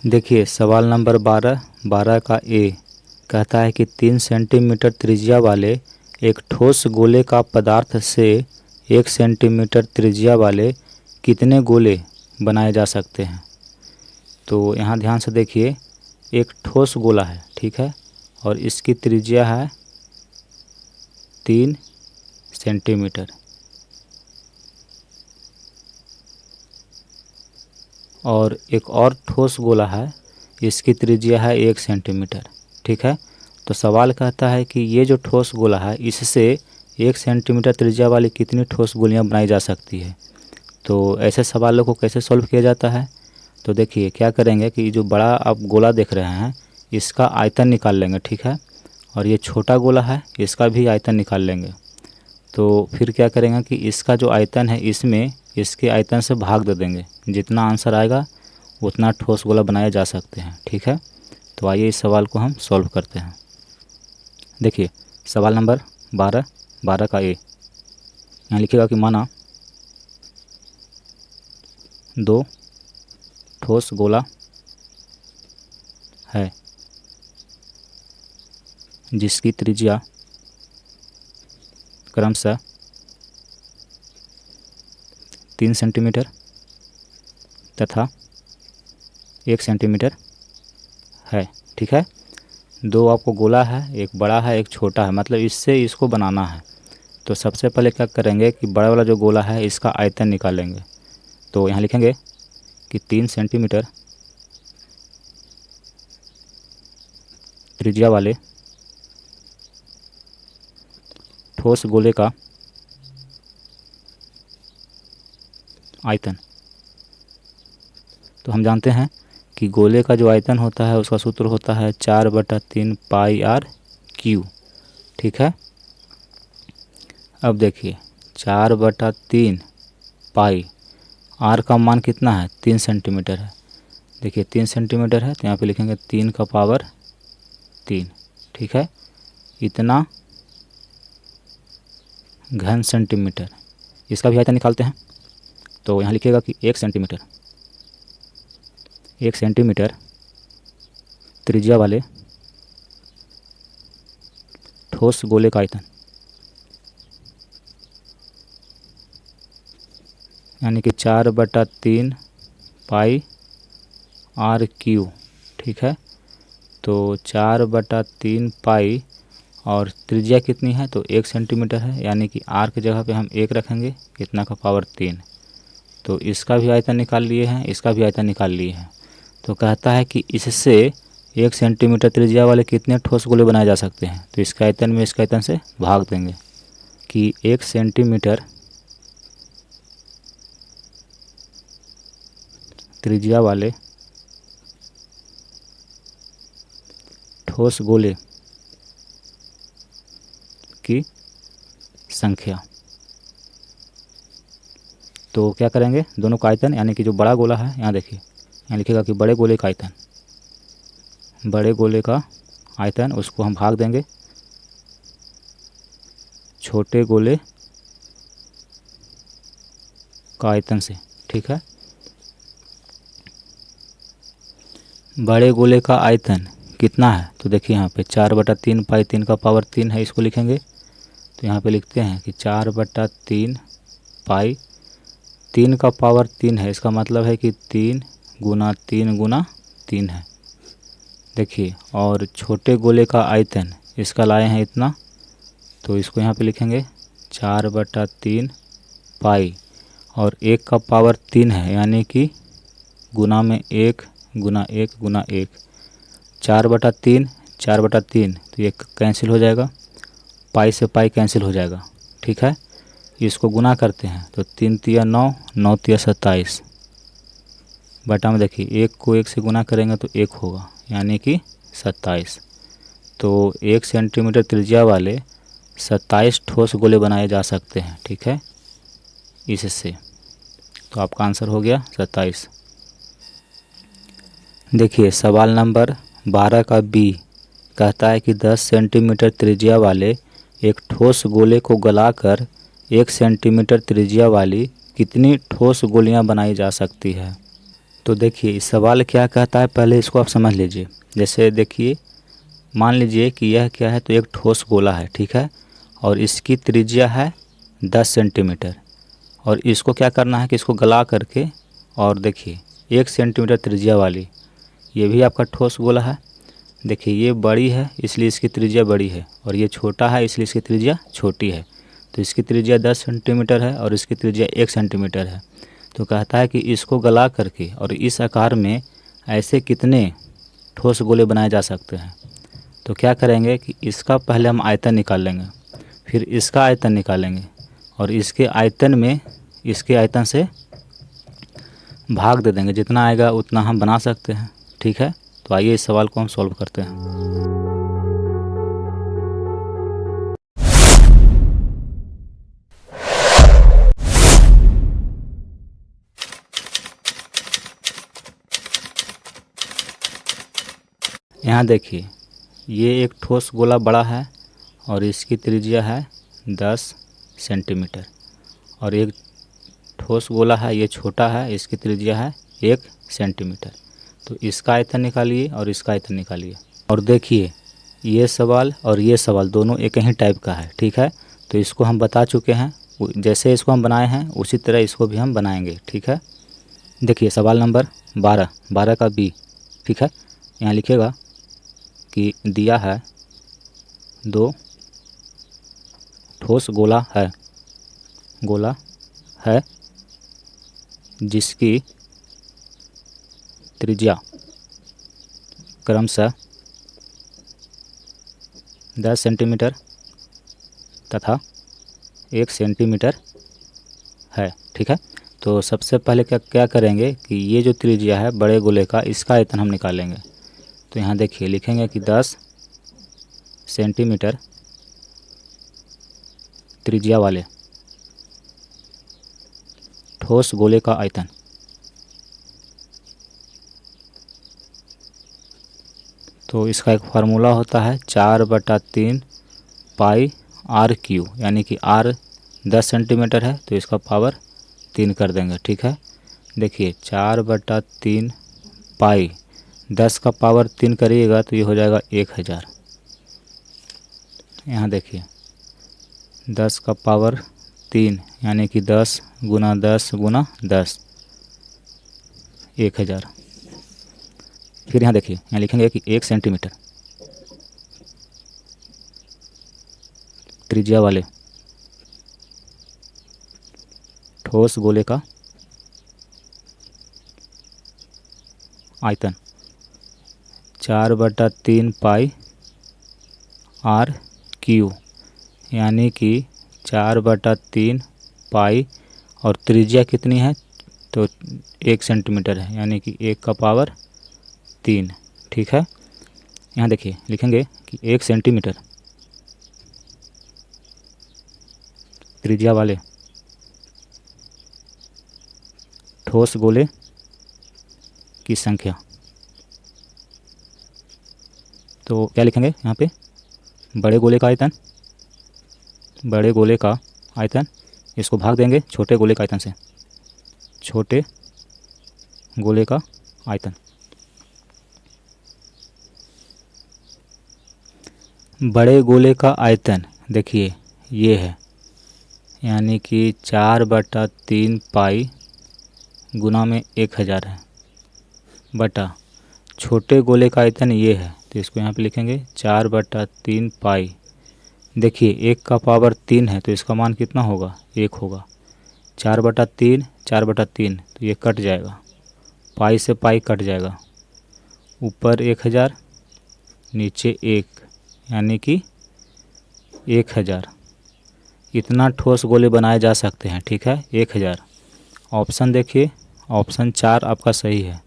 देखिए सवाल नंबर 12 का ए कहता है कि 3 सेंटीमीटर त्रिज्या वाले एक ठोस गोले का पदार्थ से 1 सेंटीमीटर त्रिज्या वाले कितने गोले बनाए जा सकते हैं। तो यहाँ ध्यान से देखिए, एक ठोस गोला है, ठीक है, और इसकी त्रिज्या है 3 सेंटीमीटर और एक और ठोस गोला है, इसकी त्रिज्या है 1 सेंटीमीटर, ठीक है। तो सवाल कहता है कि ये जो ठोस गोला है इससे 1 सेंटीमीटर त्रिज्या वाली कितनी ठोस गोलियां बनाई जा सकती है। तो ऐसे सवालों को कैसे सॉल्व किया जाता है। तो देखिए क्या करेंगे कि जो बड़ा आप गोला देख रहे हैं इसका आयतन निकाल लेंगे, ठीक है, और ये छोटा गोला है इसका भी आयतन निकाल लेंगे। तो फिर क्या करेंगे कि इसका जो आयतन है इसमें इसके आयतन से भाग दे देंगे, जितना आंसर आएगा उतना ठोस गोला बनाए जा सकते हैं, ठीक है। तो आइए इस सवाल को हम सॉल्व करते हैं। देखिए सवाल नंबर 12 का ए यहाँ लिखेगा कि माना 2 ठोस गोला है जिसकी त्रिज्या क्रमशः 3 सेंटीमीटर तथा 1 सेंटीमीटर है, ठीक है। 2 आपको गोला है, एक बड़ा है एक छोटा है, मतलब इससे इसको बनाना है। तो सबसे पहले क्या करेंगे कि बड़ा वाला जो गोला है इसका आयतन निकालेंगे। तो यहाँ लिखेंगे कि 3 सेंटीमीटर त्रिज्या वाले ठोस गोले का आयतन। तो हम जानते हैं कि गोले का जो आयतन होता है उसका सूत्र होता है 4/3 पाई आर क्यू, ठीक है। अब देखिए 4/3 पाई, आर का मान कितना है 3 सेंटीमीटर है। देखिए 3 सेंटीमीटर है तो यहाँ पे लिखेंगे 3 का पावर 3, ठीक है। इतना घन सेंटीमीटर, इसका भी आयतन निकालते हैं। तो यहाँ लिखिएगा कि 1 सेंटीमीटर त्रिज्या वाले ठोस गोले का आयतन, यानी कि 4/3 पाई आर क्यू, ठीक है। तो 4/3 पाई और त्रिज्या कितनी है तो 1 सेंटीमीटर है, यानी कि आर की जगह पे हम 1 रखेंगे, कितना का पावर 3। तो इसका भी आयतन निकाल लिए हैं, इसका भी आयतन निकाल लिए हैं। तो कहता है कि इससे 1 सेंटीमीटर त्रिज्या वाले कितने ठोस गोले बनाए जा सकते हैं। तो इसका आयतन में इसका आयतन से भाग देंगे कि 1 सेंटीमीटर त्रिज्या वाले ठोस गोले की संख्या। तो क्या करेंगे, दोनों का आयतन यानी कि जो बड़ा गोला है, यहाँ देखिए यहाँ लिखेगा कि बड़े गोले का आयतन, बड़े गोले का आयतन उसको हम भाग देंगे छोटे गोले का आयतन से, ठीक है। बड़े गोले का आयतन कितना है तो देखिए यहाँ पे 4/3 पाई 3 का पावर 3 है, इसको लिखेंगे। तो यहाँ पे लिखते हैं कि 4/3 पाई 3 का पावर 3 है, इसका मतलब है कि 3 गुना 3 गुना 3 है। देखिए और छोटे गोले का आयतन इसका लाए हैं इतना, तो इसको यहाँ पे लिखेंगे 4/3 पाई और 1 का पावर 3 है, यानी कि गुना में 1 गुना 1 गुना 1, 4/3 4/3, तो ये कैंसिल हो जाएगा, पाई से पाई कैंसिल हो जाएगा, ठीक है। इसको गुना करते हैं तो 3 तिया 9, 9 तिया 27, बटा में देखिए 1 को 1 से गुना करेंगे तो 1 होगा, यानी कि 27। तो 1 सेंटीमीटर त्रिज्या वाले 27 ठोस गोले बनाए जा सकते हैं, ठीक है, इससे। तो आपका आंसर हो गया 27। देखिए सवाल नंबर 12 का बी कहता है कि 10 सेंटीमीटर त्रिज्या वाले एक ठोस गोले को गलाकर 1 सेंटीमीटर त्रिज्या वाली कितनी ठोस गोलियां बनाई जा सकती है। तो देखिए इस सवाल क्या कहता है, पहले इसको आप समझ लीजिए। जैसे देखिए मान लीजिए कि यह क्या है, तो एक ठोस गोला है, ठीक है, और इसकी त्रिज्या है 10 सेंटीमीटर, और इसको क्या करना है कि इसको गला करके, और देखिए 1 सेंटीमीटर त्रिज्या वाली ये भी आपका ठोस गोला है। देखिए ये बड़ी है इसलिए इसकी त्रिज्या बड़ी है, और ये छोटा है इसलिए इसकी त्रिज्या छोटी है। तो इसकी त्रिज्या 10 सेंटीमीटर है और इसकी त्रिज्या 1 सेंटीमीटर है। तो कहता है कि इसको गला करके और इस आकार में ऐसे कितने ठोस गोले बनाए जा सकते हैं। तो क्या करेंगे कि इसका पहले हम आयतन निकाल लेंगे, फिर इसका आयतन निकालेंगे, और इसके आयतन में इसके आयतन से भाग दे देंगे, जितना आएगा उतना हम बना सकते हैं, ठीक है। तो आइए इस सवाल को हम सॉल्व करते हैं। यहाँ देखिए ये एक ठोस गोला बड़ा है और इसकी त्रिज्या है 10 सेंटीमीटर, और एक ठोस गोला है ये छोटा है, इसकी त्रिज्या है 1 सेंटीमीटर। तो इसका आयतन निकालिए और इसका आयतन निकालिए। और देखिए ये सवाल और ये सवाल दोनों एक ही टाइप का है, ठीक है। तो इसको हम बता चुके हैं, जैसे इसको हम बनाए हैं उसी तरह इसको भी हम बनाएंगे, ठीक है। देखिए सवाल नंबर 12 का बी, ठीक है। यहाँ लिखेगा कि दिया है 2 ठोस गोला है जिसकी त्रिज्या क्रमशः 10 सेंटीमीटर तथा 1 सेंटीमीटर है, ठीक है। तो सबसे पहले क्या करेंगे कि ये जो त्रिज्या है बड़े गोले का, इसका आयतन हम निकालेंगे। तो यहाँ देखिए लिखेंगे कि 10 सेंटीमीटर त्रिज्या वाले ठोस गोले का आयतन। तो इसका एक फार्मूला होता है 4/3 पाई आर क्यू, यानी कि आर 10 सेंटीमीटर है तो इसका पावर 3 कर देंगे, ठीक है। देखिए 4/3 पाई 10 का पावर 3 करिएगा तो ये हो जाएगा 1000। यहाँ देखिए 10 का पावर 3 यानी कि 10 गुना 10 गुना 10 1000। फिर यहाँ देखिए यहाँ लिखेंगे कि 1 सेंटीमीटर त्रिज्या वाले ठोस गोले का आयतन 4/3 पाई आर क्यू, यानी कि 4/3 पाई, और त्रिज्या कितनी है तो 1 सेंटीमीटर है, यानी कि 1 का पावर 3, ठीक है। यहाँ देखिए लिखेंगे कि 1 सेंटीमीटर त्रिज्या वाले ठोस गोले की संख्या। तो क्या लिखेंगे यहाँ पे, बड़े गोले का आयतन, इसको भाग देंगे छोटे गोले का आयतन से, छोटे गोले का आयतन। बड़े गोले का आयतन देखिए ये है, यानी कि 4/3 पाई गुना में 1000 है, बटा छोटे गोले का आयतन ये है, तो इसको यहाँ पे लिखेंगे 4/3 पाई। देखिए 1 का पावर 3 है तो इसका मान कितना होगा, 1 होगा। 4/3 तो ये कट जाएगा, पाई से पाई कट जाएगा, ऊपर 1000 नीचे 1, यानी कि 1000। इतना ठोस गोले बनाए जा सकते हैं, ठीक है, 1000। ऑप्शन देखिए, ऑप्शन 4 आपका सही है।